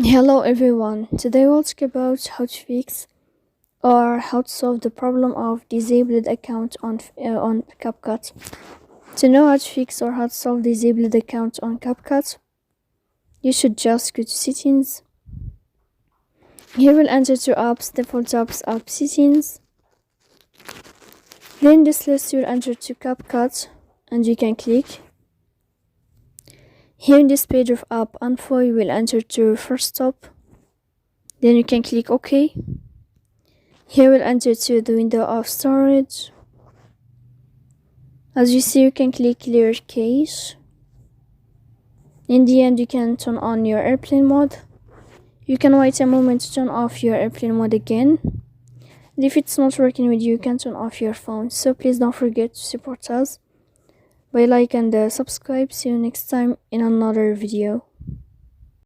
Hello everyone, today we'll talk about how to fix or how to solve the problem of disabled account on CapCut. To know how to fix or how to solve disabled account on CapCut, you should just go to settings. Here we'll enter to apps, default apps, app settings. Then this list you'll enter to CapCut and you can click. Here in this page of app info you will enter to first stop. Then you can click OK. Here we'll enter to the window of storage. As you see, you can click clear cache. In the end, you can turn on your airplane mode. You can wait a moment to turn off your airplane mode again. And if it's not working with you, you can turn off your phone. So please don't forget to support us by like and subscribe. See you next time in another video.